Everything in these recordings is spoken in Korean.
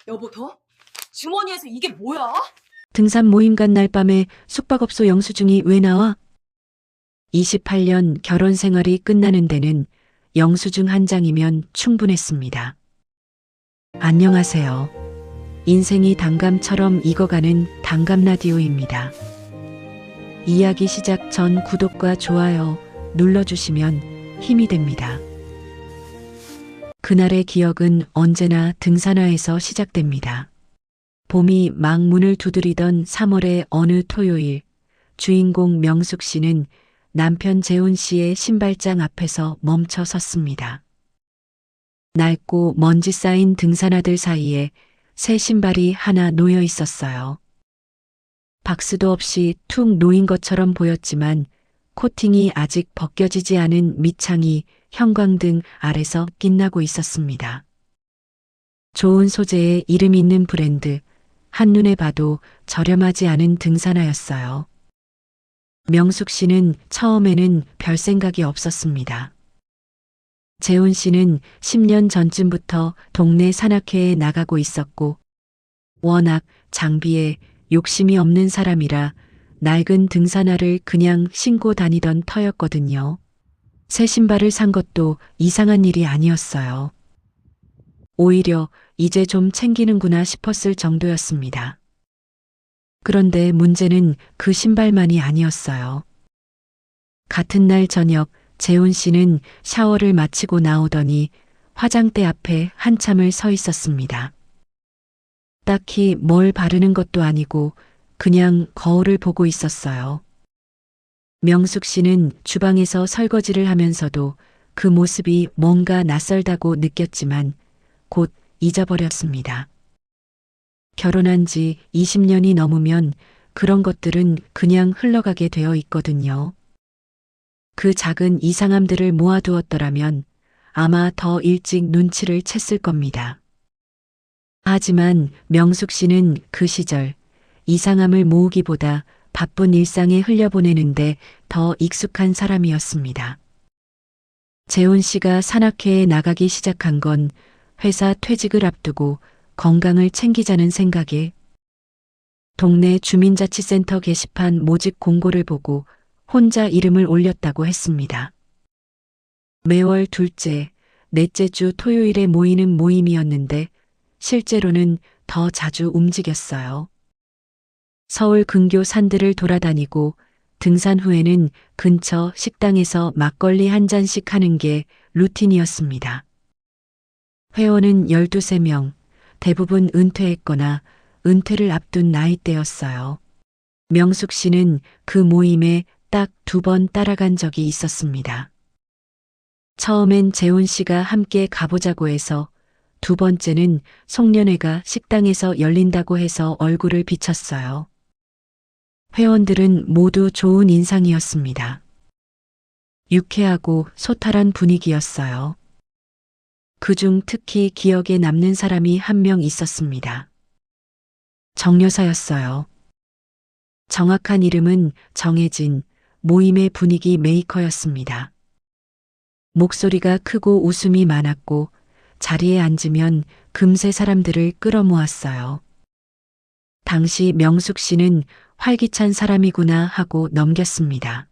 여보 더? 주머니에서 이게 뭐야? 등산 모임 간 날 밤에 숙박업소 영수증이 왜 나와? 28년 결혼 생활이 끝나는 데는 영수증 한 장이면 충분했습니다. 안녕하세요. 인생이 단감처럼 익어가는 단감 라디오입니다. 이야기 시작 전 구독과 좋아요 눌러주시면 힘이 됩니다. 그날의 기억은 언제나 등산화에서 시작됩니다. 봄이 막 문을 두드리던 3월의 어느 토요일, 주인공 명숙 씨는 남편 재훈 씨의 신발장 앞에서 멈춰 섰습니다. 낡고 먼지 쌓인 등산화들 사이에 새 신발이 하나 놓여 있었어요. 박스도 없이 툭 놓인 것처럼 보였지만 코팅이 아직 벗겨지지 않은 밑창이 형광등 아래서 빛나고 있었습니다. 좋은 소재에 이름 있는 브랜드, 한눈에 봐도 저렴하지 않은 등산화였어요. 명숙 씨는 처음에는 별 생각이 없었습니다. 재훈 씨는 10년 전쯤부터 동네 산악회에 나가고 있었고, 워낙 장비에 욕심이 없는 사람이라 낡은 등산화를 그냥 신고 다니던 터였거든요. 새 신발을 산 것도 이상한 일이 아니었어요. 오히려 이제 좀 챙기는구나 싶었을 정도였습니다. 그런데 문제는 그 신발만이 아니었어요. 같은 날 저녁 재훈 씨는 샤워를 마치고 나오더니 화장대 앞에 한참을 서 있었습니다. 딱히 뭘 바르는 것도 아니고 그냥 거울을 보고 있었어요. 명숙 씨는 주방에서 설거지를 하면서도 그 모습이 뭔가 낯설다고 느꼈지만 곧 잊어버렸습니다. 결혼한 지 20년이 넘으면 그런 것들은 그냥 흘러가게 되어 있거든요. 그 작은 이상함들을 모아두었더라면 아마 더 일찍 눈치를 챘을 겁니다. 하지만 명숙 씨는 그 시절 이상함을 모으기보다 바쁜 일상에 흘려보내는데 더 익숙한 사람이었습니다. 재훈 씨가 산악회에 나가기 시작한 건 회사 퇴직을 앞두고 건강을 챙기자는 생각에 동네 주민자치센터 게시판 모집 공고를 보고 혼자 이름을 올렸다고 했습니다. 매월 둘째, 넷째 주 토요일에 모이는 모임이었는데 실제로는 더 자주 움직였어요. 서울 근교 산들을 돌아다니고 등산 후에는 근처 식당에서 막걸리 한 잔씩 하는 게 루틴이었습니다. 회원은 12~13명, 대부분 은퇴했거나 은퇴를 앞둔 나이대였어요. 명숙 씨는 그 모임에 딱 2번 따라간 적이 있었습니다. 처음엔 재훈 씨가 함께 가보자고 해서, 두 번째는 송년회가 식당에서 열린다고 해서 얼굴을 비쳤어요. 회원들은 모두 좋은 인상이었습니다. 유쾌하고 소탈한 분위기였어요. 그중 특히 기억에 남는 사람이 한 명 있었습니다. 정 여사였어요. 정확한 이름은 정혜진, 모임의 분위기 메이커였습니다. 목소리가 크고 웃음이 많았고 자리에 앉으면 금세 사람들을 끌어모았어요. 당시 명숙 씨는 활기찬 사람이구나 하고 넘겼습니다.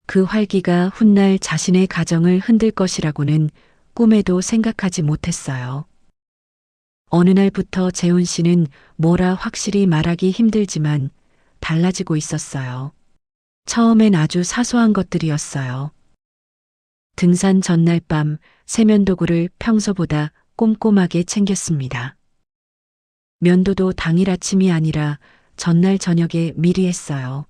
그 활기가 훗날 자신의 가정을 흔들 것이라고는 꿈에도 생각하지 못했어요. 어느 날부터 재훈 씨는 뭐라 확실히 말하기 힘들지만 달라지고 있었어요. 처음엔 아주 사소한 것들이었어요. 등산 전날 밤 세면도구를 평소보다 꼼꼼하게 챙겼습니다. 면도도 당일 아침이 아니라 전날 저녁에 미리 했어요.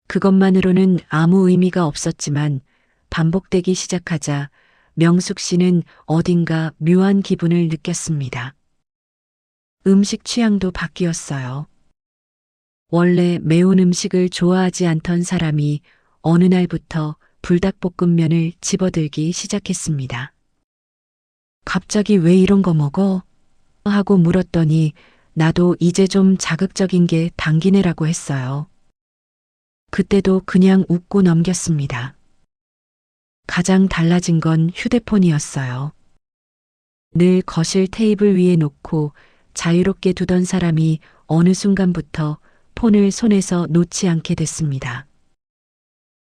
그것만으로는 아무 의미가 없었지만 반복되기 시작하자 명숙 씨는 어딘가 묘한 기분을 느꼈습니다. 음식 취향도 바뀌었어요. 원래 매운 음식을 좋아하지 않던 사람이 어느 날부터 불닭볶음면을 집어들기 시작했습니다. 갑자기 왜 이런 거 먹어? 하고 물었더니 나도 이제 좀 자극적인 게 당기네라고 했어요. 그때도 그냥 웃고 넘겼습니다. 가장 달라진 건 휴대폰이었어요. 늘 거실 테이블 위에 놓고 자유롭게 두던 사람이 어느 순간부터 폰을 손에서 놓지 않게 됐습니다.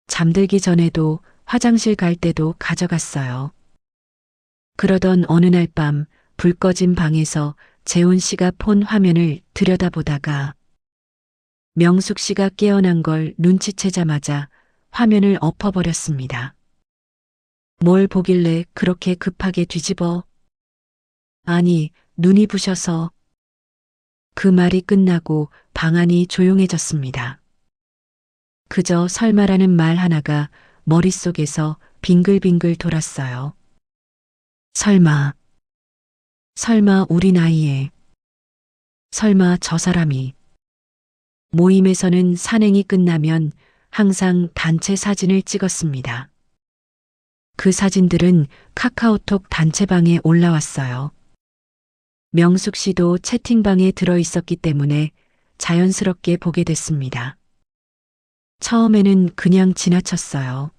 잠들기 전에도 화장실 갈 때도 가져갔어요. 그러던 어느 날 밤 불 꺼진 방에서 재훈 씨가 폰 화면을 들여다보다가 명숙 씨가 깨어난 걸 눈치채자마자 화면을 엎어버렸습니다. 뭘 보길래 그렇게 급하게 뒤집어? 아니, 눈이 부셔서. 그 말이 끝나고 방 안이 조용해졌습니다. 그저 설마라는 말 하나가 머릿속에서 빙글빙글 돌았어요. 설마 우리 나이에, 설마 저 사람이. 모임에서는 산행이 끝나면 항상 단체 사진을 찍었습니다. 그 사진들은 카카오톡 단체방에 올라왔어요. 명숙 씨도 채팅방에 들어 있었기 때문에 자연스럽게 보게 됐습니다. 처음에는 그냥 지나쳤어요.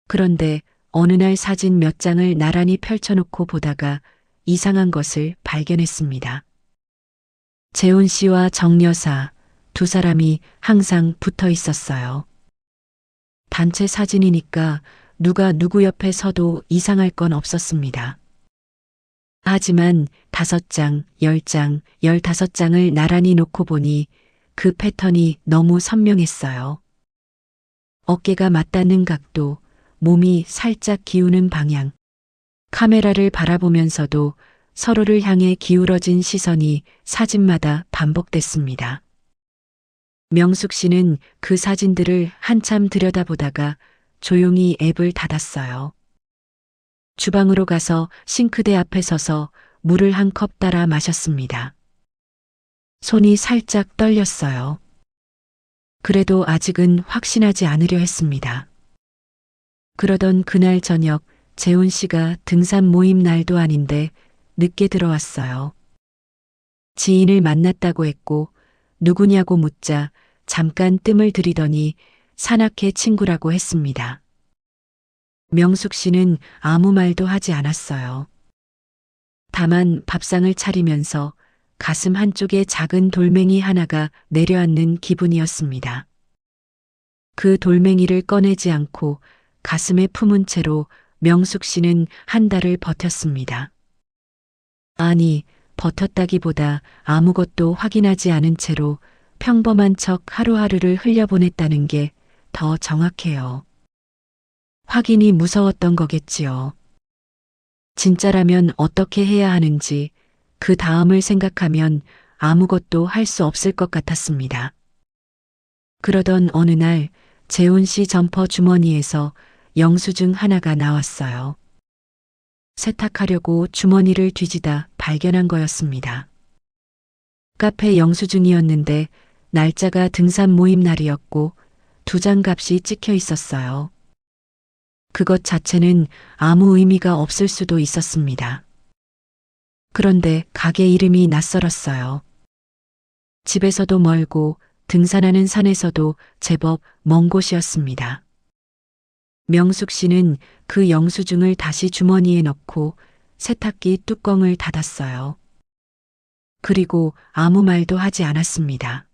그런데 어느 날 사진 몇 장을 나란히 펼쳐놓고 보다가 이상한 것을 발견했습니다. 재훈 씨와 정 여사 두 사람이 항상 붙어 있었어요. 단체 사진이니까 누가 누구 옆에 서도 이상할 건 없었습니다. 하지만 5장, 10장, 15장을 나란히 놓고 보니 그 패턴이 너무 선명했어요. 어깨가 맞닿는 각도, 몸이 살짝 기우는 방향, 카메라를 바라보면서도 서로를 향해 기울어진 시선이 사진마다 반복됐습니다. 명숙 씨는 그 사진들을 한참 들여다보다가 조용히 앱을 닫았어요. 주방으로 가서 싱크대 앞에 서서 물을 한 컵 따라 마셨습니다. 손이 살짝 떨렸어요. 그래도 아직은 확신하지 않으려 했습니다. 그러던 그날 저녁 재훈 씨가 등산 모임 날도 아닌데 늦게 들어왔어요. 지인을 만났다고 했고 누구냐고 묻자 잠깐 뜸을 들이더니 산악회 친구라고 했습니다. 명숙 씨는 아무 말도 하지 않았어요. 다만 밥상을 차리면서 가슴 한쪽에 작은 돌멩이 하나가 내려앉는 기분이었습니다. 그 돌멩이를 꺼내지 않고 가슴에 품은 채로 명숙 씨는 한 달을 버텼습니다. 아니, 버텼다기보다 아무것도 확인하지 않은 채로 평범한 척 하루하루를 흘려보냈다는 게 더 정확해요. 확인이 무서웠던 거겠지요. 진짜라면 어떻게 해야 하는지 그 다음을 생각하면 아무것도 할 수 없을 것 같았습니다. 그러던 어느 날 재훈 씨 점퍼 주머니에서 영수증 하나가 나왔어요. 세탁하려고 주머니를 뒤지다 발견한 거였습니다. 카페 영수증이었는데 날짜가 등산 모임 날이었고 2장 값이 찍혀 있었어요. 그것 자체는 아무 의미가 없을 수도 있었습니다. 그런데 가게 이름이 낯설었어요. 집에서도 멀고 등산하는 산에서도 제법 먼 곳이었습니다. 명숙 씨는 그 영수증을 다시 주머니에 넣고 세탁기 뚜껑을 닫았어요. 그리고 아무 말도 하지 않았습니다.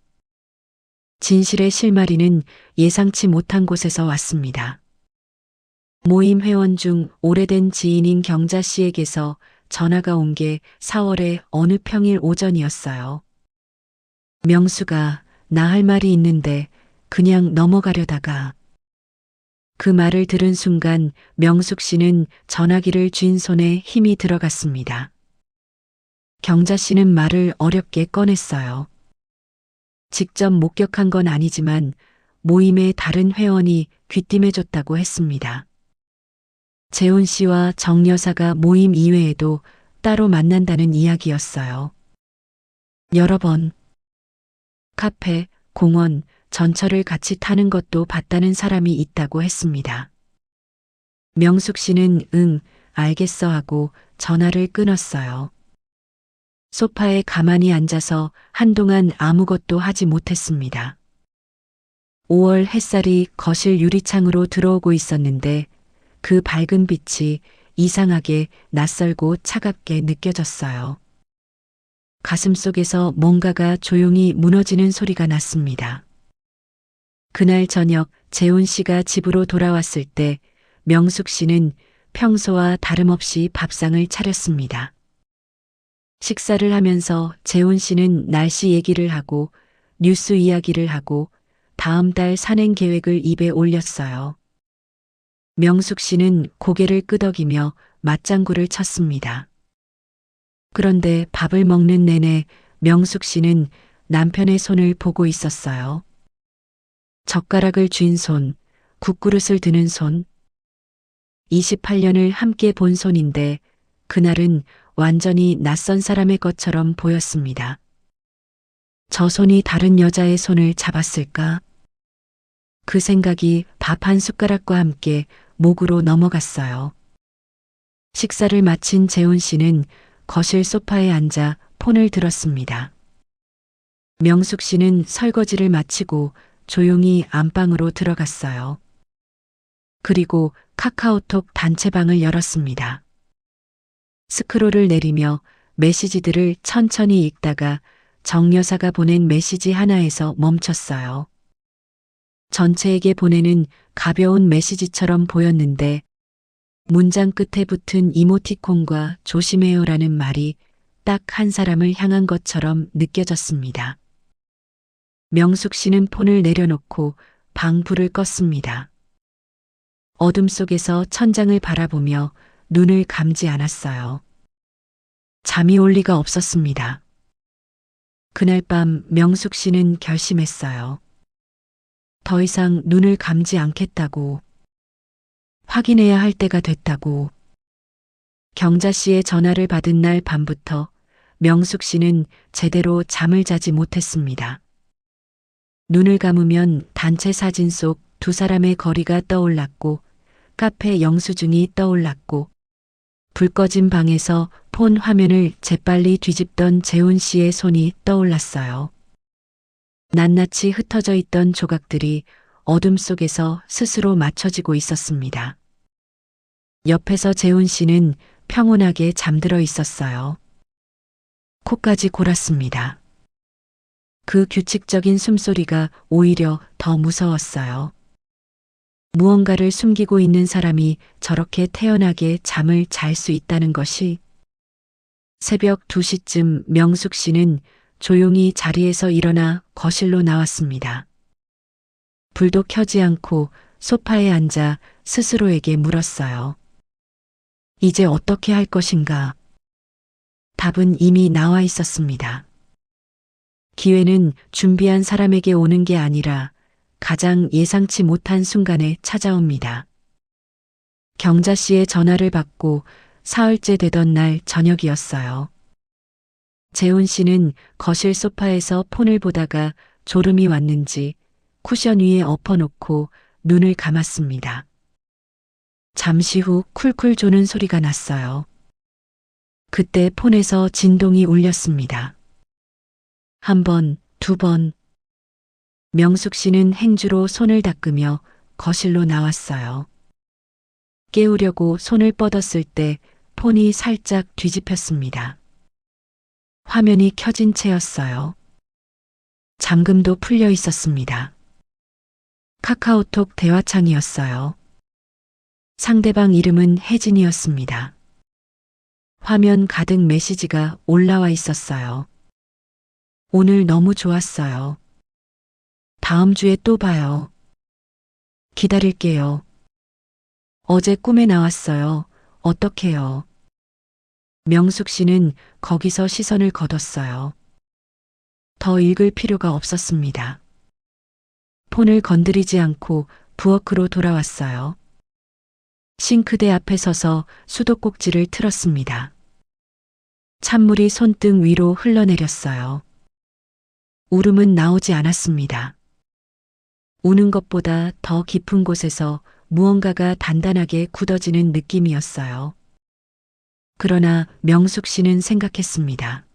진실의 실마리는 예상치 못한 곳에서 왔습니다. 모임 회원 중 오래된 지인인 경자 씨에게서 전화가 온 게 4월의 어느 평일 오전이었어요. 명수가 나 할 말이 있는데 그냥 넘어가려다가. 그 말을 들은 순간 명숙 씨는 전화기를 쥔 손에 힘이 들어갔습니다. 경자 씨는 말을 어렵게 꺼냈어요. 직접 목격한 건 아니지만 모임의 다른 회원이 귀띔해줬다고 했습니다. 재훈 씨와 정 여사가 모임 이외에도 따로 만난다는 이야기였어요. 여러 번 카페, 공원, 전철을 같이 타는 것도 봤다는 사람이 있다고 했습니다. 명숙 씨는 응, 알겠어 하고 전화를 끊었어요. 소파에 가만히 앉아서 한동안 아무것도 하지 못했습니다. 5월 햇살이 거실 유리창으로 들어오고 있었는데 그 밝은 빛이 이상하게 낯설고 차갑게 느껴졌어요. 가슴속에서 뭔가가 조용히 무너지는 소리가 났습니다. 그날 저녁 재훈 씨가 집으로 돌아왔을 때 명숙 씨는 평소와 다름없이 밥상을 차렸습니다. 식사를 하면서 재훈 씨는 날씨 얘기를 하고 뉴스 이야기를 하고 다음 달 산행 계획을 입에 올렸어요. 명숙 씨는 고개를 끄덕이며 맞장구를 쳤습니다. 그런데 밥을 먹는 내내 명숙 씨는 남편의 손을 보고 있었어요. 젓가락을 쥔 손, 국그릇을 드는 손. 28년을 함께 본 손인데 그날은 완전히 낯선 사람의 것처럼 보였습니다. 저 손이 다른 여자의 손을 잡았을까? 그 생각이 밥 한 숟가락과 함께 목으로 넘어갔어요. 식사를 마친 재훈 씨는 거실 소파에 앉아 폰을 들었습니다. 명숙 씨는 설거지를 마치고 조용히 안방으로 들어갔어요. 그리고 카카오톡 단체방을 열었습니다. 스크롤을 내리며 메시지들을 천천히 읽다가 정 여사가 보낸 메시지 하나에서 멈췄어요. 전체에게 보내는 가벼운 메시지처럼 보였는데 문장 끝에 붙은 이모티콘과 조심해요라는 말이 딱 한 사람을 향한 것처럼 느껴졌습니다. 명숙 씨는 폰을 내려놓고 방 불을 껐습니다. 어둠 속에서 천장을 바라보며 눈을 감지 않았어요. 잠이 올 리가 없었습니다. 그날 밤 명숙 씨는 결심했어요. 더 이상 눈을 감지 않겠다고. 확인해야 할 때가 됐다고. 경자 씨의 전화를 받은 날 밤부터 명숙 씨는 제대로 잠을 자지 못했습니다. 눈을 감으면 단체 사진 속 두 사람의 거리가 떠올랐고 카페 영수증이 떠올랐고 불 꺼진 방에서 폰 화면을 재빨리 뒤집던 재훈 씨의 손이 떠올랐어요. 낱낱이 흩어져 있던 조각들이 어둠 속에서 스스로 맞춰지고 있었습니다. 옆에서 재훈 씨는 평온하게 잠들어 있었어요. 코까지 골았습니다. 그 규칙적인 숨소리가 오히려 더 무서웠어요. 무언가를 숨기고 있는 사람이 저렇게 태연하게 잠을 잘 수 있다는 것이. 새벽 2시쯤 명숙 씨는 조용히 자리에서 일어나 거실로 나왔습니다. 불도 켜지 않고 소파에 앉아 스스로에게 물었어요. 이제 어떻게 할 것인가? 답은 이미 나와 있었습니다. 기회는 준비한 사람에게 오는 게 아니라 가장 예상치 못한 순간에 찾아옵니다. 경자 씨의 전화를 받고 사흘째 되던 날 저녁이었어요. 재훈 씨는 거실 소파에서 폰을 보다가 졸음이 왔는지 쿠션 위에 엎어놓고 눈을 감았습니다. 잠시 후 쿨쿨 조는 소리가 났어요. 그때 폰에서 진동이 울렸습니다. 한 번, 두 번. 명숙 씨는 행주로 손을 닦으며 거실로 나왔어요. 깨우려고 손을 뻗었을 때 폰이 살짝 뒤집혔습니다. 화면이 켜진 채였어요. 잠금도 풀려 있었습니다. 카카오톡 대화창이었어요. 상대방 이름은 혜진이었습니다. 화면 가득 메시지가 올라와 있었어요. 오늘 너무 좋았어요. 다음 주에 또 봐요. 기다릴게요. 어제 꿈에 나왔어요. 어떡해요. 명숙 씨는 거기서 시선을 거뒀어요. 더 읽을 필요가 없었습니다. 폰을 건드리지 않고 부엌으로 돌아왔어요. 싱크대 앞에 서서 수도꼭지를 틀었습니다. 찬물이 손등 위로 흘러내렸어요. 울음은 나오지 않았습니다. 우는 것보다 더 깊은 곳에서 무언가가 단단하게 굳어지는 느낌이었어요. 그러나 명숙 씨는 생각했습니다.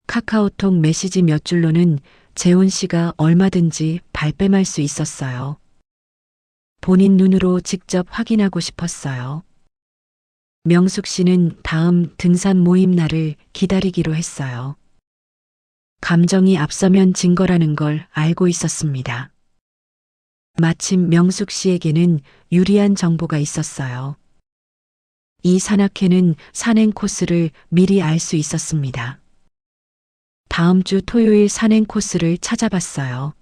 카카오톡 메시지 몇 줄로는 재훈 씨가 얼마든지 발뺌할 수 있었어요. 본인 눈으로 직접 확인하고 싶었어요. 명숙 씨는 다음 등산 모임 날을 기다리기로 했어요. 감정이 앞서면 진 거라는 걸 알고 있었습니다. 마침 명숙 씨에게는 유리한 정보가 있었어요. 이 산악회는 산행 코스를 미리 알 수 있었습니다. 다음 주 토요일 산행 코스를 찾아봤어요.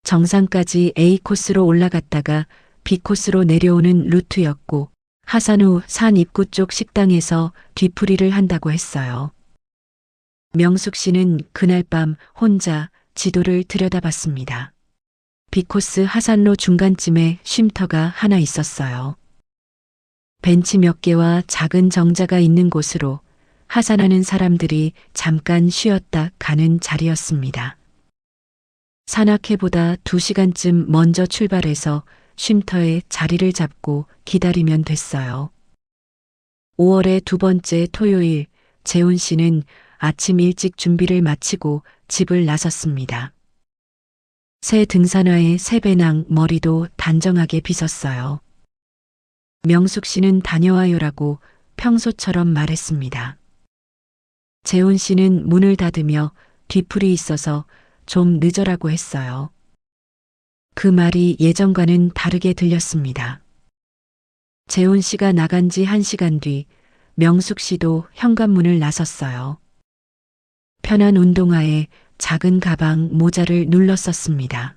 정상까지 A 코스로 올라갔다가 B 코스로 내려오는 루트였고 하산 후 산 입구 쪽 식당에서 뒤풀이를 한다고 했어요. 명숙 씨는 그날 밤 혼자 지도를 들여다봤습니다. B 코스 하산로 중간쯤에 쉼터가 하나 있었어요. 벤치 몇 개와 작은 정자가 있는 곳으로 하산하는 사람들이 잠깐 쉬었다 가는 자리였습니다. 산악회보다 2시간쯤 먼저 출발해서 쉼터에 자리를 잡고 기다리면 됐어요. 5월의 두 번째 토요일, 재훈 씨는 아침 일찍 준비를 마치고 집을 나섰습니다. 새 등산화에 새 배낭, 머리도 단정하게 빗었어요. 명숙 씨는 다녀와요라고 평소처럼 말했습니다. 재훈 씨는 문을 닫으며 뒤풀이 있어서 좀 늦어라고 했어요. 그 말이 예전과는 다르게 들렸습니다. 재훈 씨가 나간 지 1시간 뒤 명숙 씨도 현관문을 나섰어요. 편한 운동화에 작은 가방, 모자를 눌렀었습니다.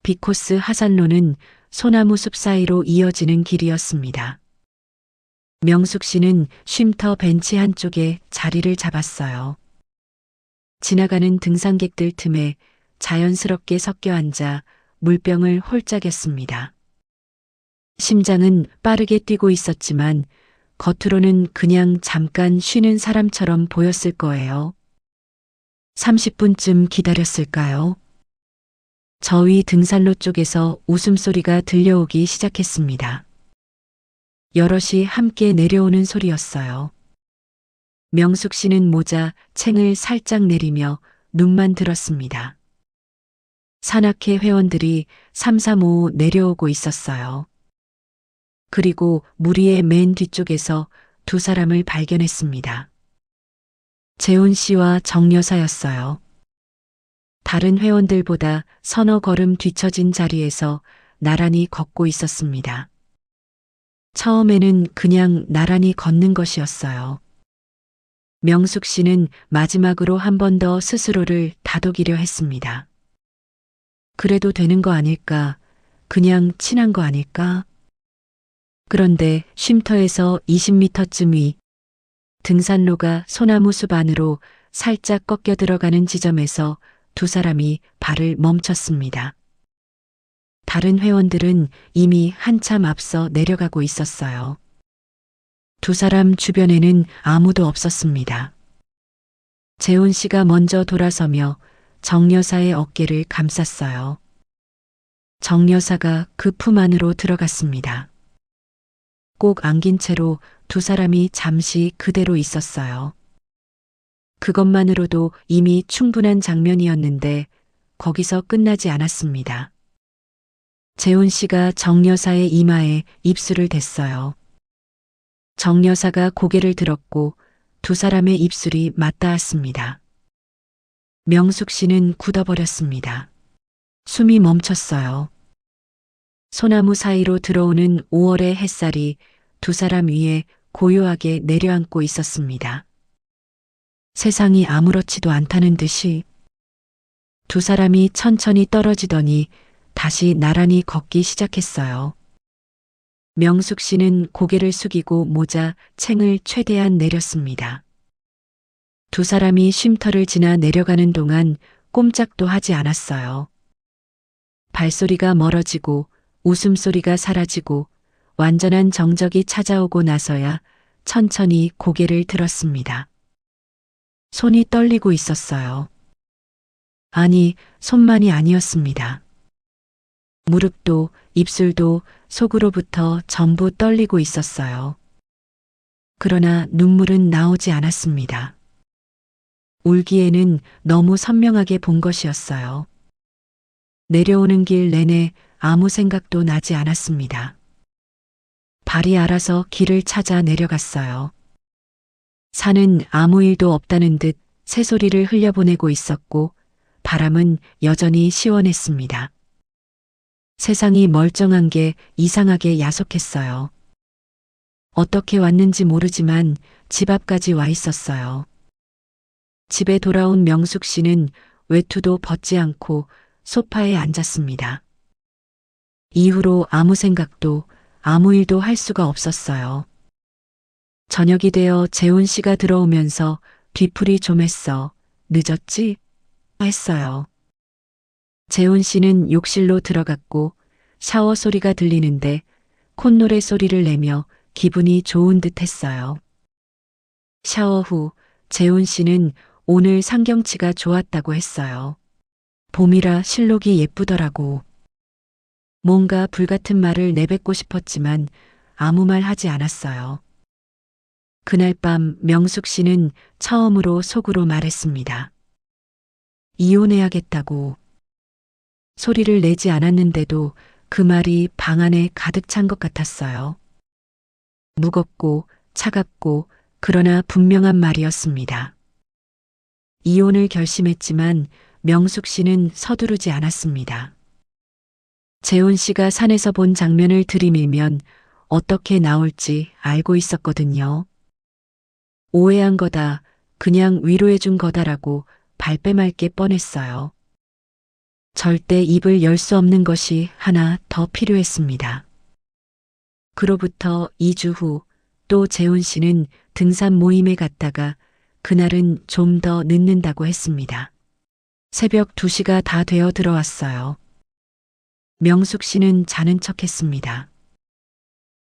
B코스 하산로는 소나무 숲 사이로 이어지는 길이었습니다. 명숙 씨는 쉼터 벤치 한쪽에 자리를 잡았어요. 지나가는 등산객들 틈에 자연스럽게 섞여 앉아 물병을 홀짝였습니다. 심장은 빠르게 뛰고 있었지만 겉으로는 그냥 잠깐 쉬는 사람처럼 보였을 거예요. 30분쯤 기다렸을까요? 저 위 등산로 쪽에서 웃음소리가 들려오기 시작했습니다. 여럿이 함께 내려오는 소리였어요. 명숙 씨는 모자, 챙을 살짝 내리며 눈만 들었습니다. 산악회 회원들이 3, 4, 5 내려오고 있었어요. 그리고 무리의 맨 뒤쪽에서 두 사람을 발견했습니다. 재훈 씨와 정 여사였어요. 다른 회원들보다 서너 걸음 뒤처진 자리에서 나란히 걷고 있었습니다. 처음에는 그냥 나란히 걷는 것이었어요. 명숙 씨는 마지막으로 한 번 더 스스로를 다독이려 했습니다. 그래도 되는 거 아닐까? 그냥 친한 거 아닐까? 그런데 쉼터에서 20m쯤 위 등산로가 소나무 숲 안으로 살짝 꺾여 들어가는 지점에서 두 사람이 발을 멈췄습니다. 다른 회원들은 이미 한참 앞서 내려가고 있었어요. 두 사람 주변에는 아무도 없었습니다. 재훈 씨가 먼저 돌아서며 정 여사의 어깨를 감쌌어요. 정 여사가 그 품 안으로 들어갔습니다. 꼭 안긴 채로 두 사람이 잠시 그대로 있었어요. 그것만으로도 이미 충분한 장면이었는데 거기서 끝나지 않았습니다. 재훈 씨가 정 여사의 이마에 입술을 댔어요. 정 여사가 고개를 들었고 두 사람의 입술이 맞닿았습니다. 명숙 씨는 굳어버렸습니다. 숨이 멈췄어요. 소나무 사이로 들어오는 5월의 햇살이 두 사람 위에 고요하게 내려앉고 있었습니다. 세상이 아무렇지도 않다는 듯이 두 사람이 천천히 떨어지더니 다시 나란히 걷기 시작했어요. 명숙 씨는 고개를 숙이고 모자, 챙을 최대한 내렸습니다. 두 사람이 쉼터를 지나 내려가는 동안 꼼짝도 하지 않았어요. 발소리가 멀어지고 웃음소리가 사라지고 완전한 정적이 찾아오고 나서야 천천히 고개를 들었습니다. 손이 떨리고 있었어요. 아니, 손만이 아니었습니다. 무릎도 입술도 속으로부터 전부 떨리고 있었어요. 그러나 눈물은 나오지 않았습니다. 울기에는 너무 선명하게 본 것이었어요. 내려오는 길 내내 아무 생각도 나지 않았습니다. 발이 알아서 길을 찾아 내려갔어요. 산은 아무 일도 없다는 듯 새소리를 흘려보내고 있었고 바람은 여전히 시원했습니다. 세상이 멀쩡한 게 이상하게 야속했어요. 어떻게 왔는지 모르지만 집 앞까지 와 있었어요. 집에 돌아온 명숙 씨는 외투도 벗지 않고 소파에 앉았습니다. 이후로 아무 생각도 아무 일도 할 수가 없었어요. 저녁이 되어 재훈 씨가 들어오면서 뒤풀이 좀 했어. 늦었지? 했어요. 재훈 씨는 욕실로 들어갔고 샤워 소리가 들리는데 콧노래 소리를 내며 기분이 좋은 듯 했어요. 샤워 후 재훈 씨는 오늘 상경치가 좋았다고 했어요. 봄이라 실록이 예쁘더라고. 뭔가 불같은 말을 내뱉고 싶었지만 아무 말 하지 않았어요. 그날 밤 명숙 씨는 처음으로 속으로 말했습니다. 이혼해야겠다고. 소리를 내지 않았는데도 그 말이 방 안에 가득 찬 것 같았어요. 무겁고 차갑고 그러나 분명한 말이었습니다. 이혼을 결심했지만 명숙 씨는 서두르지 않았습니다. 재훈 씨가 산에서 본 장면을 들이밀면 어떻게 나올지 알고 있었거든요. 오해한 거다, 그냥 위로해준 거다라고 발뺌할 게 뻔했어요. 절대 입을 열 수 없는 것이 하나 더 필요했습니다. 그로부터 2주 후 또 재훈 씨는 등산 모임에 갔다가 그날은 좀 더 늦는다고 했습니다. 새벽 2시가 다 되어 들어왔어요. 명숙 씨는 자는 척했습니다.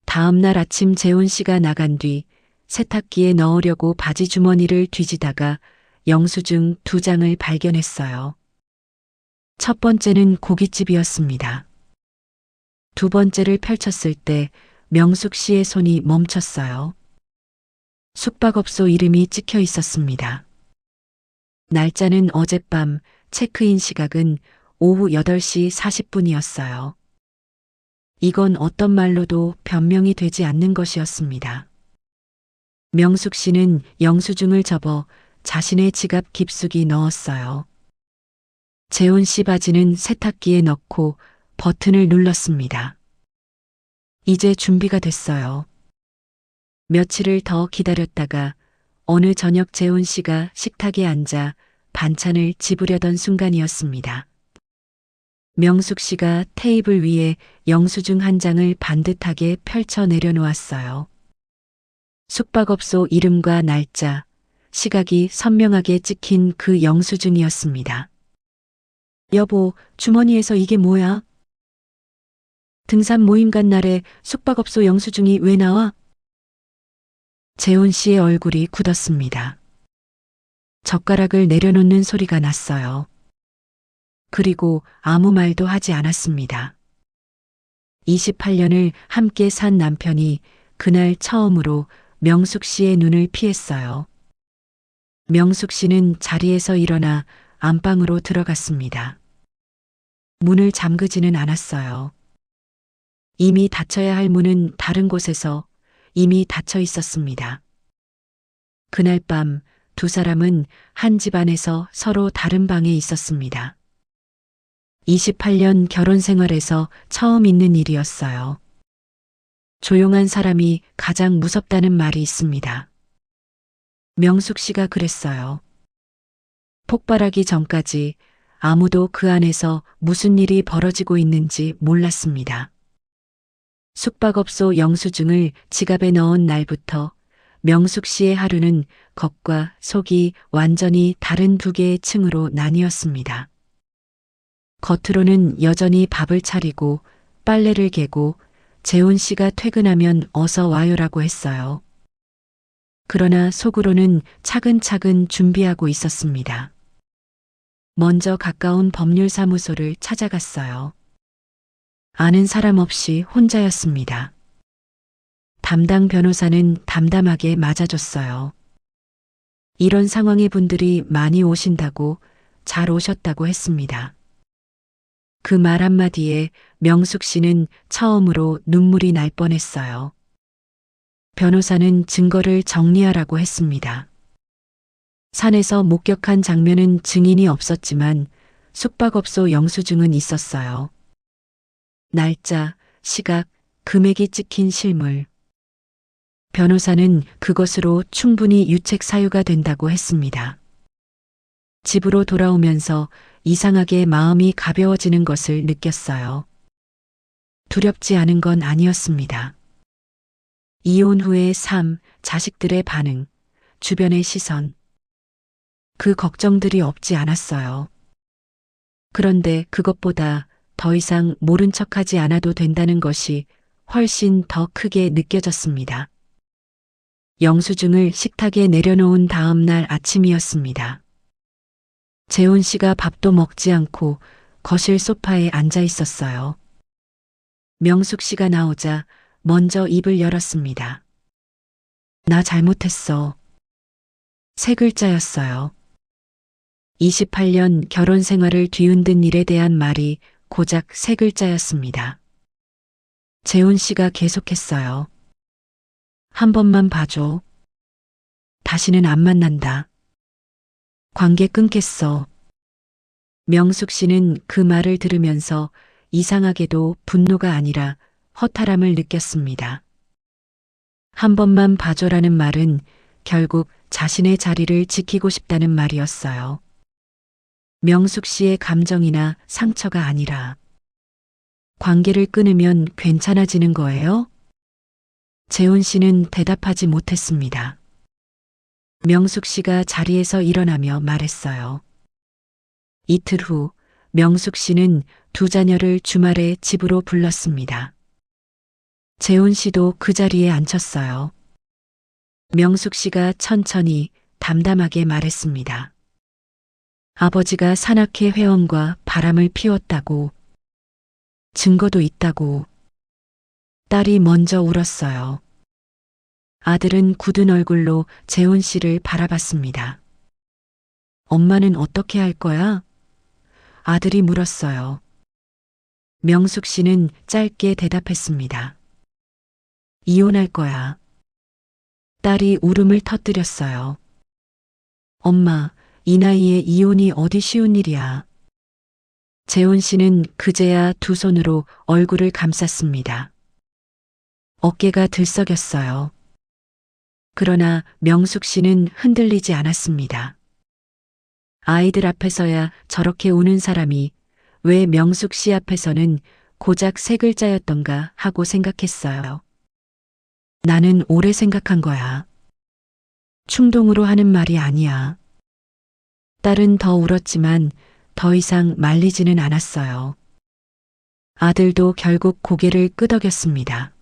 다음 날 아침 재훈 씨가 나간 뒤 세탁기에 넣으려고 바지 주머니를 뒤지다가 영수증 2장을 발견했어요. 첫 번째는 고깃집이었습니다. 두 번째를 펼쳤을 때 명숙 씨의 손이 멈췄어요. 숙박업소 이름이 찍혀 있었습니다. 날짜는 어젯밤, 체크인 시각은 오후 8시 40분이었어요. 이건 어떤 말로도 변명이 되지 않는 것이었습니다. 명숙 씨는 영수증을 접어 자신의 지갑 깊숙이 넣었어요. 재훈 씨 바지는 세탁기에 넣고 버튼을 눌렀습니다. 이제 준비가 됐어요. 며칠을 더 기다렸다가 어느 저녁 재훈 씨가 식탁에 앉아 반찬을 집으려던 순간이었습니다. 명숙 씨가 테이블 위에 영수증 한 장을 반듯하게 펼쳐 내려놓았어요. 숙박업소 이름과 날짜, 시각이 선명하게 찍힌 그 영수증이었습니다. 여보, 주머니에서 이게 뭐야? 등산 모임 간 날에 숙박업소 영수증이 왜 나와? 재훈 씨의 얼굴이 굳었습니다. 젓가락을 내려놓는 소리가 났어요. 그리고 아무 말도 하지 않았습니다. 28년을 함께 산 남편이 그날 처음으로 명숙 씨의 눈을 피했어요. 명숙 씨는 자리에서 일어나 안방으로 들어갔습니다. 문을 잠그지는 않았어요. 이미 닫혀야 할 문은 다른 곳에서 이미 닫혀 있었습니다. 그날 밤 두 사람은 한 집안에서 서로 다른 방에 있었습니다. 28년 결혼 생활에서 처음 있는 일이었어요. 조용한 사람이 가장 무섭다는 말이 있습니다. 명숙 씨가 그랬어요. 폭발하기 전까지 아무도 그 안에서 무슨 일이 벌어지고 있는지 몰랐습니다. 숙박업소 영수증을 지갑에 넣은 날부터 명숙 씨의 하루는 겉과 속이 완전히 다른 두 개의 층으로 나뉘었습니다. 겉으로는 여전히 밥을 차리고 빨래를 개고 재훈 씨가 퇴근하면 어서 와요라고 했어요. 그러나 속으로는 차근차근 준비하고 있었습니다. 먼저 가까운 법률사무소를 찾아갔어요. 아는 사람 없이 혼자였습니다. 담당 변호사는 담담하게 맞아줬어요. 이런 상황의 분들이 많이 오신다고, 잘 오셨다고 했습니다. 그 말 한마디에 명숙 씨는 처음으로 눈물이 날 뻔했어요. 변호사는 증거를 정리하라고 했습니다. 산에서 목격한 장면은 증인이 없었지만 숙박업소 영수증은 있었어요. 날짜, 시각, 금액이 찍힌 실물. 변호사는 그것으로 충분히 유책 사유가 된다고 했습니다. 집으로 돌아오면서 이상하게 마음이 가벼워지는 것을 느꼈어요. 두렵지 않은 건 아니었습니다. 이혼 후의 삶, 자식들의 반응, 주변의 시선. 그 걱정들이 없지 않았어요. 그런데 그것보다 더 이상 모른 척하지 않아도 된다는 것이 훨씬 더 크게 느껴졌습니다. 영수증을 식탁에 내려놓은 다음 날 아침이었습니다. 재훈 씨가 밥도 먹지 않고 거실 소파에 앉아 있었어요. 명숙 씨가 나오자 먼저 입을 열었습니다. 나 잘못했어. 세 글자였어요. 28년 결혼 생활을 뒤흔든 일에 대한 말이 고작 세 글자였습니다. 재훈 씨가 계속했어요. 한 번만 봐줘. 다시는 안 만난다. 관계 끊겠어. 명숙 씨는 그 말을 들으면서 이상하게도 분노가 아니라 허탈함을 느꼈습니다. 한 번만 봐줘라는 말은 결국 자신의 자리를 지키고 싶다는 말이었어요. 명숙 씨의 감정이나 상처가 아니라 관계를 끊으면 괜찮아지는 거예요? 재훈 씨는 대답하지 못했습니다. 명숙 씨가 자리에서 일어나며 말했어요. 이틀 후 명숙 씨는 두 자녀를 주말에 집으로 불렀습니다. 재훈 씨도 그 자리에 앉혔어요. 명숙 씨가 천천히 담담하게 말했습니다. 아버지가 산악회 회원과 바람을 피웠다고. 증거도 있다고. 딸이 먼저 울었어요. 아들은 굳은 얼굴로 재훈 씨를 바라봤습니다. 엄마는 어떻게 할 거야? 아들이 물었어요. 명숙 씨는 짧게 대답했습니다. 이혼할 거야. 딸이 울음을 터뜨렸어요. 엄마, 이 나이에 이혼이 어디 쉬운 일이야. 재훈 씨는 그제야 두 손으로 얼굴을 감쌌습니다. 어깨가 들썩였어요. 그러나 명숙 씨는 흔들리지 않았습니다. 아이들 앞에서야 저렇게 우는 사람이 왜 명숙 씨 앞에서는 고작 세 글자였던가 하고 생각했어요. 나는 오래 생각한 거야. 충동으로 하는 말이 아니야. 딸은 더 울었지만 더 이상 말리지는 않았어요. 아들도 결국 고개를 끄덕였습니다.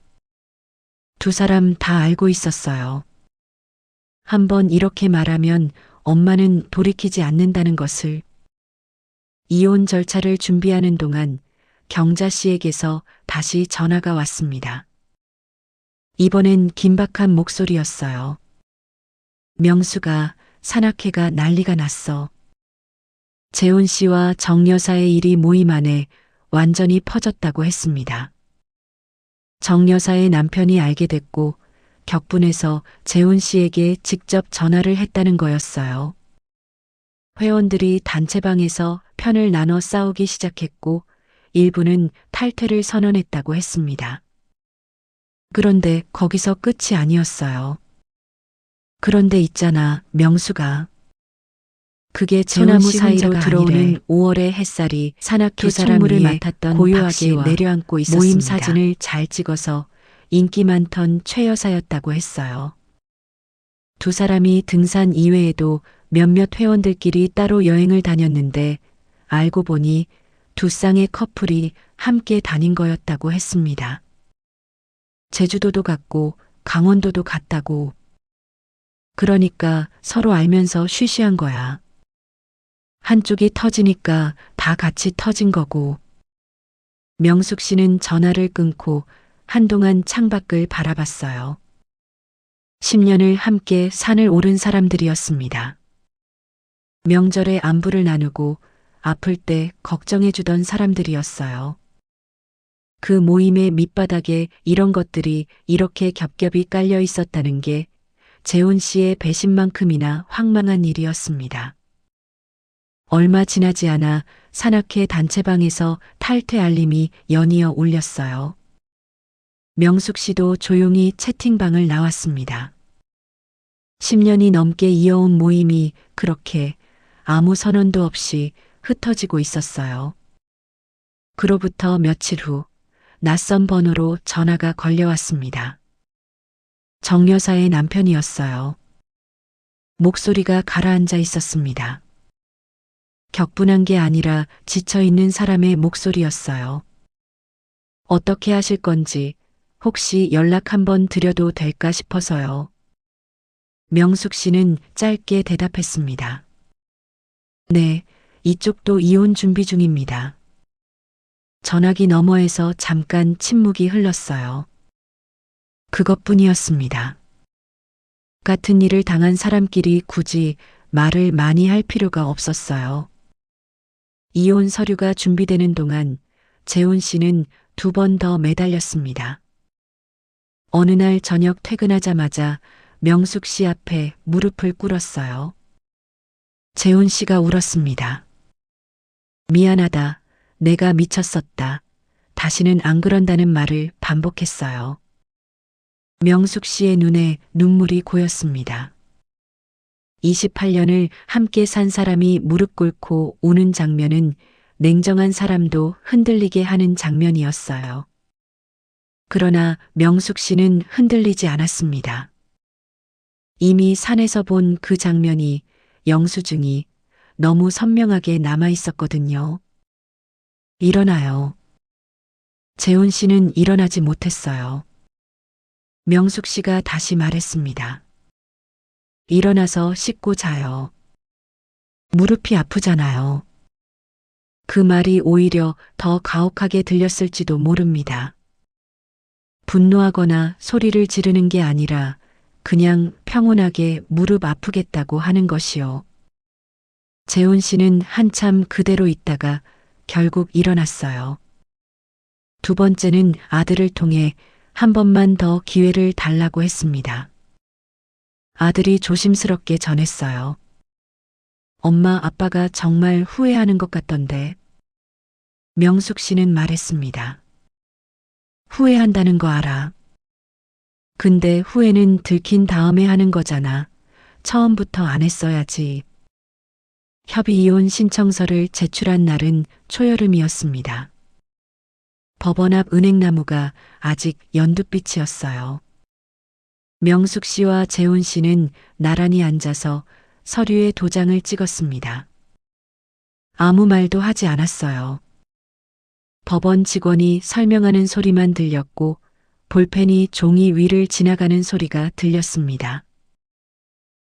두 사람 다 알고 있었어요. 한번 이렇게 말하면 엄마는 돌이키지 않는다는 것을. 이혼 절차를 준비하는 동안 경자 씨에게서 다시 전화가 왔습니다. 이번엔 긴박한 목소리였어요. 명수가 산악회가 난리가 났어. 재훈 씨와 정 여사의 일이 모임 안에 완전히 퍼졌다고 했습니다. 정 여사의 남편이 알게 됐고 격분해서 재훈 씨에게 직접 전화를 했다는 거였어요. 회원들이 단체방에서 편을 나눠 싸우기 시작했고 일부는 탈퇴를 선언했다고 했습니다. 그런데 거기서 끝이 아니었어요. 그런데 있잖아, 명수가. 그게 소나무 사이로 들어오는 5월의 햇살이 산악회 총무를 맡았던 고요하게 내려앉고 있었습니다. 모임 사진을 잘 찍어서 인기 많던 최 여사였다고 했어요. 두 사람이 등산 이외에도 몇몇 회원들끼리 따로 여행을 다녔는데 알고 보니 두 쌍의 커플이 함께 다닌 거였다고 했습니다. 제주도도 갔고 강원도도 갔다고. 그러니까 서로 알면서 쉬쉬한 거야. 한쪽이 터지니까 다 같이 터진 거고. 명숙 씨는 전화를 끊고 한동안 창밖을 바라봤어요. 10년을 함께 산을 오른 사람들이었습니다. 명절에 안부를 나누고 아플 때 걱정해주던 사람들이었어요. 그 모임의 밑바닥에 이런 것들이 이렇게 겹겹이 깔려 있었다는 게 재훈 씨의 배신만큼이나 황망한 일이었습니다. 얼마 지나지 않아 산악회 단체방에서 탈퇴 알림이 연이어 울렸어요. 명숙 씨도 조용히 채팅방을 나왔습니다. 10년이 넘게 이어온 모임이 그렇게 아무 선언도 없이 흩어지고 있었어요. 그로부터 며칠 후 낯선 번호로 전화가 걸려왔습니다. 정 여사의 남편이었어요. 목소리가 가라앉아 있었습니다. 격분한 게 아니라 지쳐있는 사람의 목소리였어요. 어떻게 하실 건지 혹시 연락 한번 드려도 될까 싶어서요. 명숙 씨는 짧게 대답했습니다. 네, 이쪽도 이혼 준비 중입니다. 전화기 너머에서 잠깐 침묵이 흘렀어요. 그것뿐이었습니다. 같은 일을 당한 사람끼리 굳이 말을 많이 할 필요가 없었어요. 이혼 서류가 준비되는 동안 재훈 씨는 2번 더 매달렸습니다. 어느 날 저녁 퇴근하자마자 명숙 씨 앞에 무릎을 꿇었어요. 재훈 씨가 울었습니다. 미안하다. 내가 미쳤었다. 다시는 안 그런다는 말을 반복했어요. 명숙 씨의 눈에 눈물이 고였습니다. 28년을 함께 산 사람이 무릎 꿇고 우는 장면은 냉정한 사람도 흔들리게 하는 장면이었어요. 그러나 명숙 씨는 흔들리지 않았습니다. 이미 산에서 본 그 장면이 영수증이 너무 선명하게 남아 있었거든요. 일어나요. 재훈 씨는 일어나지 못했어요. 명숙 씨가 다시 말했습니다. 일어나서 씻고 자요. 무릎이 아프잖아요. 그 말이 오히려 더 가혹하게 들렸을지도 모릅니다. 분노하거나 소리를 지르는 게 아니라 그냥 평온하게 무릎 아프겠다고 하는 것이요. 재훈 씨는 한참 그대로 있다가 결국 일어났어요. 2번째는 아들을 통해 한 번만 더 기회를 달라고 했습니다. 아들이 조심스럽게 전했어요. 엄마, 아빠가 정말 후회하는 것 같던데. 명숙 씨는 말했습니다. 후회한다는 거 알아. 근데 후회는 들킨 다음에 하는 거잖아. 처음부터 안 했어야지. 협의 이혼 신청서를 제출한 날은 초여름이었습니다. 법원 앞 은행나무가 아직 연두빛이었어요. 명숙 씨와 재훈 씨는 나란히 앉아서 서류에 도장을 찍었습니다. 아무 말도 하지 않았어요. 법원 직원이 설명하는 소리만 들렸고 볼펜이 종이 위를 지나가는 소리가 들렸습니다.